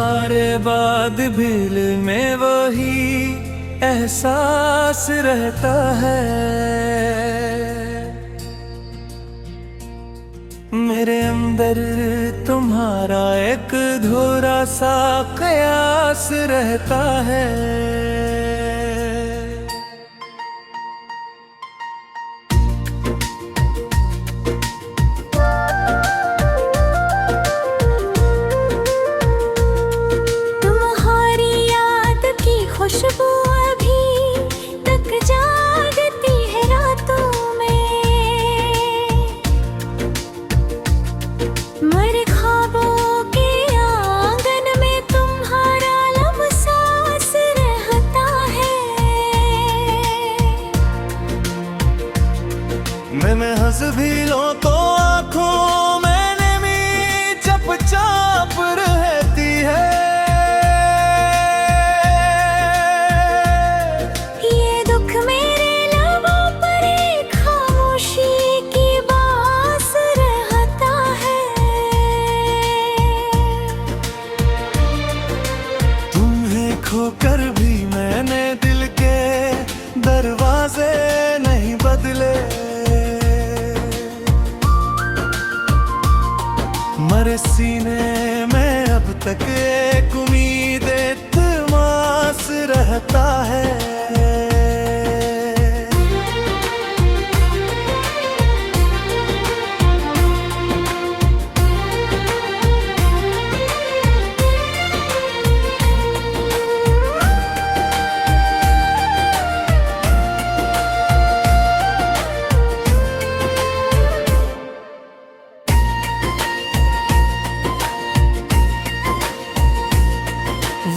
तुम्हारे बाद दिल में वही एहसास रहता है। मेरे अंदर तुम्हारा एक अधूरा सा कयास रहता है। खुशबू अभी तक जागती है रातों में, मेरे ख्वाबों के आंगन में तुम्हारा लम्सास रहता है। मैं हंस भी लूं तो आँखों में नमी चुपचाप रहती है। खोकर भी मैंने दिल के दरवाजे नहीं बदले, मरे सीने में अब तक एक उम्मीद इत्मीनान रहता है।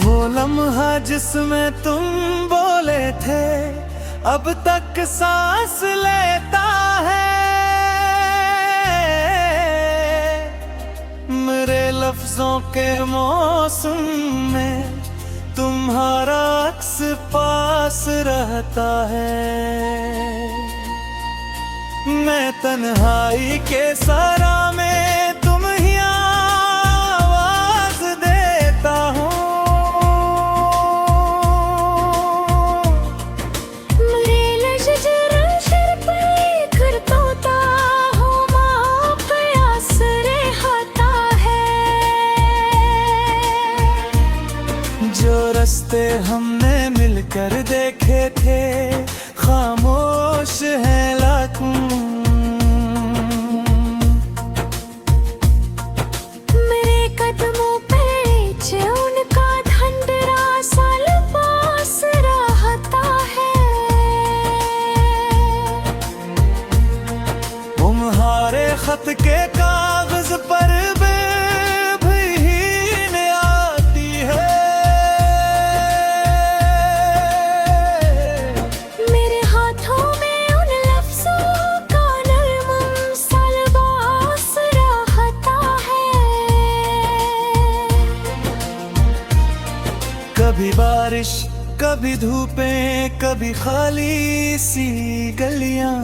वो लम्हा जिसमें तुम बोले थे अब तक सांस लेता है। मेरे लफ्जों के मौसम में तुम्हारा अक्स पास रहता है। मैं तन्हाई के सरा में तुम ही आवाज देता हूँ। जो रास्ते हमने मिलकर देखे थे खामोश है लाखों, मेरे कदमों पे उनका ढंढरा साल पास रहता है। तुम्हारे खत के कागज पर कभी बारिश कभी धूपें कभी खाली सी गलियां,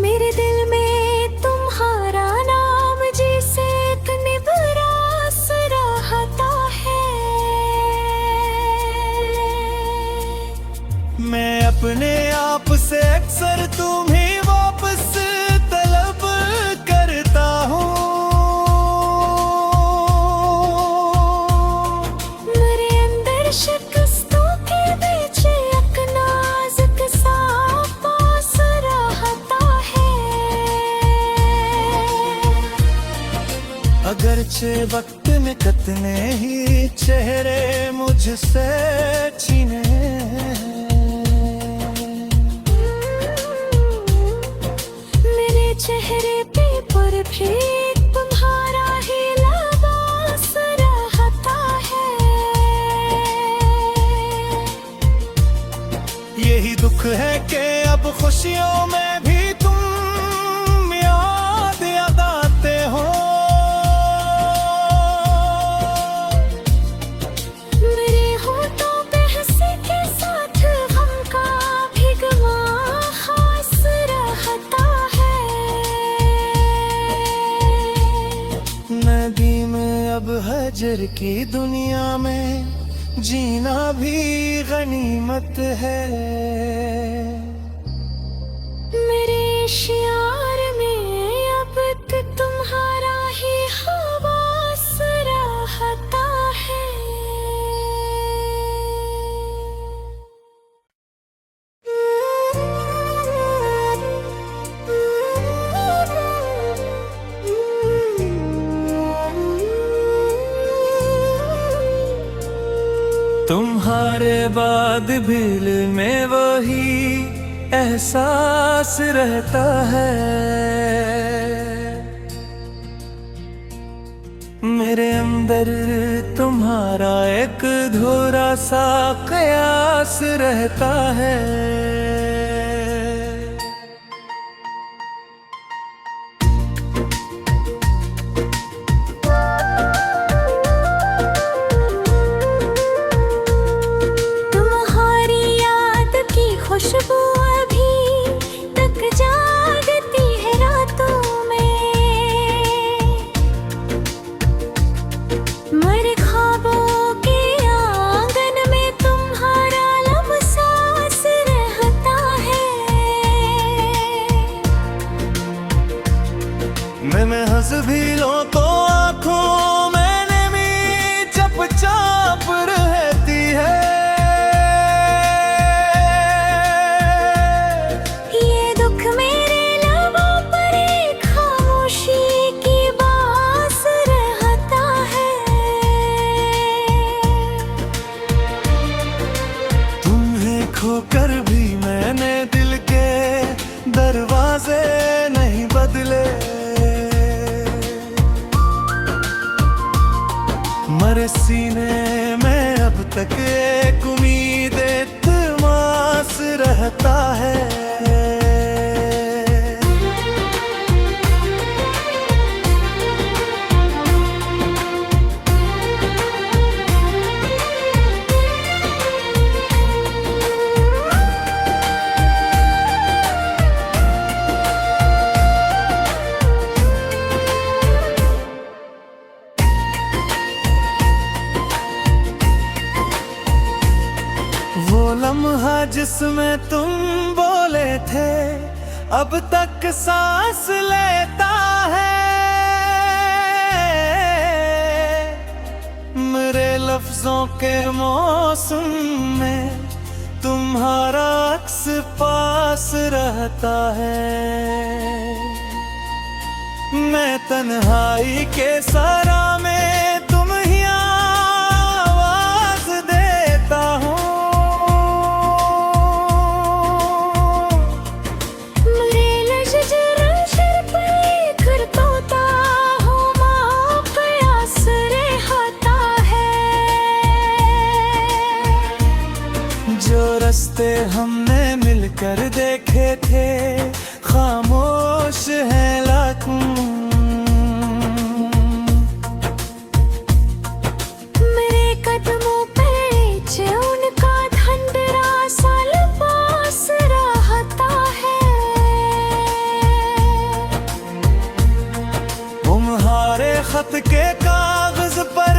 मेरे दिल में तुम्हारा नाम जैसे एक निबरास रहता है। मैं अपने आप से अक्सर तुम्हें वापस तलब करता हूँ। शिकस्तों के बीच एक नाजुक सा पास रहता है। अगरचे वक्त में कितने ही चेहरे मुझसे छीने, मेरे चेहरे पे पर भी तुम्हारा ही लिबास रहता है। यही दुख है कि अब खुशियों में भी तुम याद आते हो। मेरे होठों पे हंसी के साथ गम का भिगवा खास रहता है। नदी में अब फिक्र की दुनिया में जीना भी गनीमत है। मेरे शियार में अब तक तुम्हारा ही हवास रहता है। तुम्हारे बाद दिल में वही एहसास रहता है। मेरे अंदर तुम्हारा एक अधूरा सा कयास रहता है। खुशबू अभी तक जागती है रातों में। मेरे ख्वाबों के आंगन में तुम्हारा लम्सास रहता है। मैं हंस भी लूं तो आँखों में नमी चपचाप रहती है। खोकर भी मैंने दिल के दरवाजे नहीं बदले। मरे सीने में अब तक एक उम्मीद इत्मास रहता है। वो लम्हा जिसमें तुम बोले थे अब तक सांस लेता है। मेरे लफ्जों के मौसम में तुम्हारा अक्स पास रहता है। मैं तन्हाई के सारा में तुम ही आवाज देता हूँ। जो रास्ते हमने मिलकर देखे थे खामोश है लाखों। मेरे कदमों पे उनका धंधरा साल पास रहता है। तुम्हारे खत के कागज पर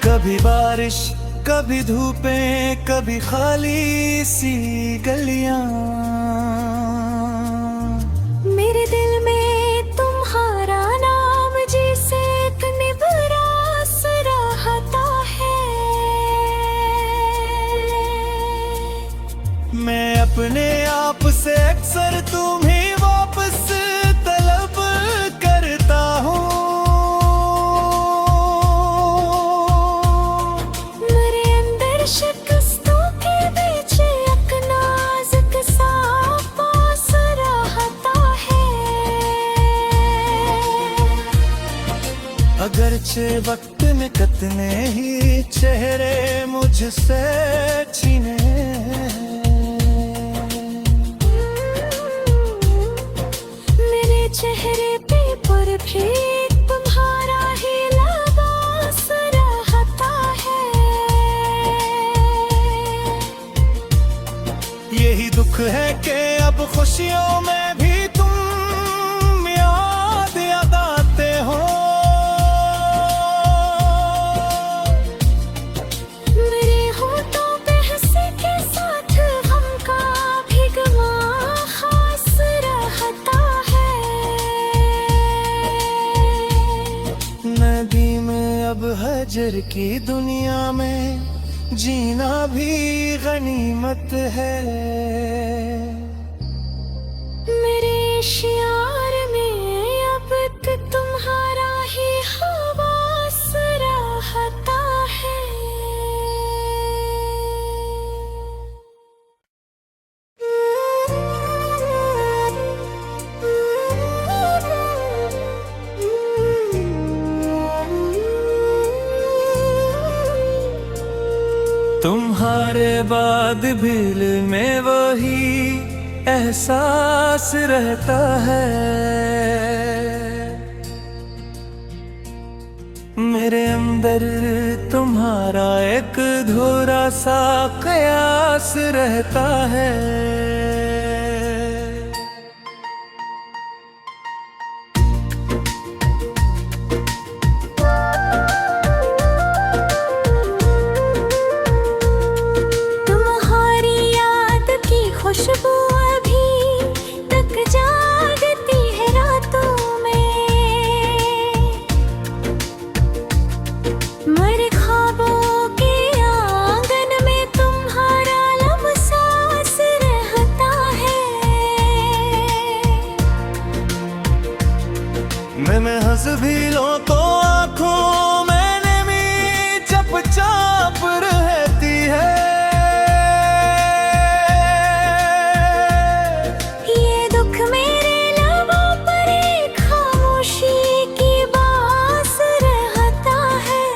कभी बारिश कभी धूपें कभी खाली सी गलियां। मेरे दिल में तुम्हारा नाम जैसे एक निबरास रहता है। मैं अपने आप से अक्सर तुम्हें वापस तलब करता हूँ। शिकस्तों के बीच एक नाजुक सा पास रहता है। अगरचे वक्त में कितने ही चेहरे मुझसे छीने। मेरे चेहरे पे पर भी तुम्हारा ही लिबास रहता है। यही दुख है कि अब खुशियों में भी तुम याद आते हो। मेरे होठों पे हंसी के साथ गम का भिगवा खास रहता है। नदी में अब हजर की दुनिया में जीना भी गनीमत है। मेरे शियार में अब तक तुम्हारा ही हवास रहता है। तुम्हारे बाद दिल में वही एहसास रहता है। मेरे अंदर तुम्हारा एक अधूरा सा कयास रहता है। तुम्हारी याद की खुशबू अभी तक जागती है रातों में। मेरे ख्वाबों के आंगन में तुम्हारा लम्सास रहता है। मैं हंस भी लूं तो आँखों में नमी चपचाप रहती है। ये दुख मेरे लबों पर एक खामोशी की बास रहता है।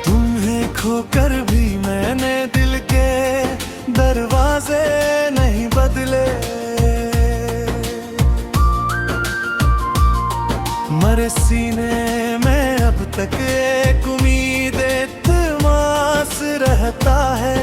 तुम्हें खोकर भी मैंने दिल के दरवाजे नहीं बदले। मरे सीने में अब तक एक उम्मीद इत्मास रहता है।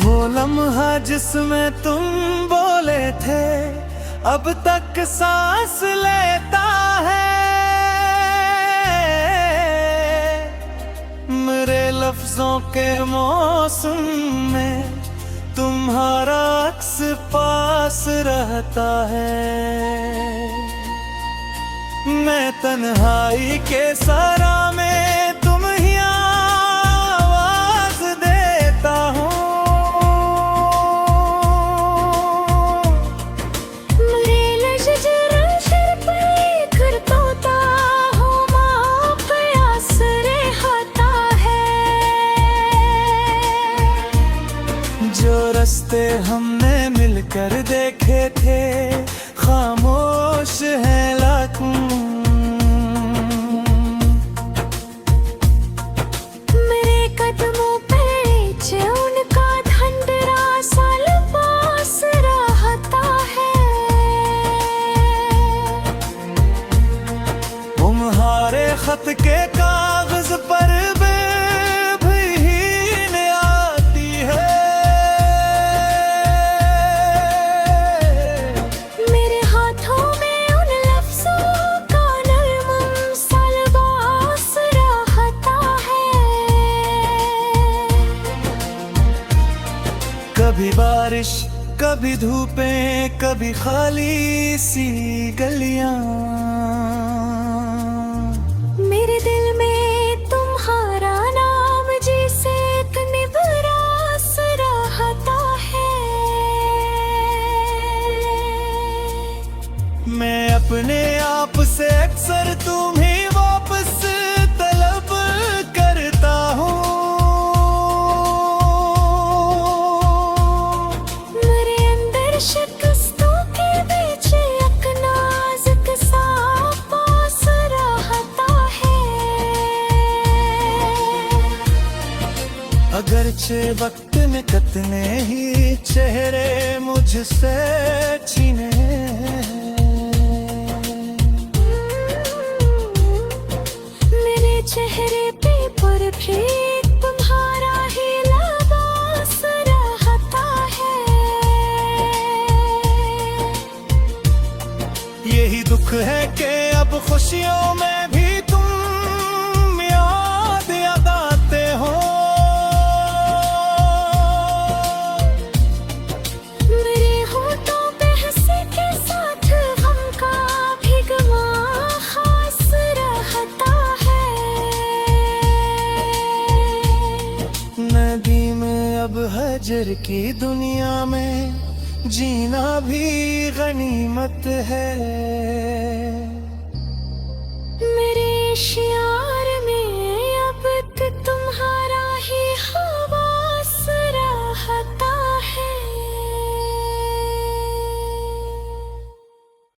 वो लम्हा जिसमें तुम बोले थे अब तक सांस लेता है। मेरे लफ्जों के मौसम में तुम्हारा अक्स पास रहता है। मैं तन्हाई के सारा में तुम ही आवाज देता हूँ। जो रास्ते हमने मिलकर देखे थे खामोश है लाखों। मेरे कदमों पे उनका धंधरा सा लिबास रहता है। तुम्हारे खत के कागज पर कभी बारिश कभी धूपें कभी खाली सी गलियां। मेरे दिल में तुम्हारा नाम जैसे एक निबरास रहता है। मैं अपने आप से अगरचे वक्त में कितने ही चेहरे मुझसे छीने, मेरे चेहरे पे पर भी तुम्हारा ही लिबास रहता है। यही दुख है कि अब खुशियों में भी तुम याद आते हो। मेरे होठों पे हंसी के साथ गम का भी गमा खास रहता है। नदी में अब हजर की दुनिया में जीना भी गनीमत है। मेरे शिया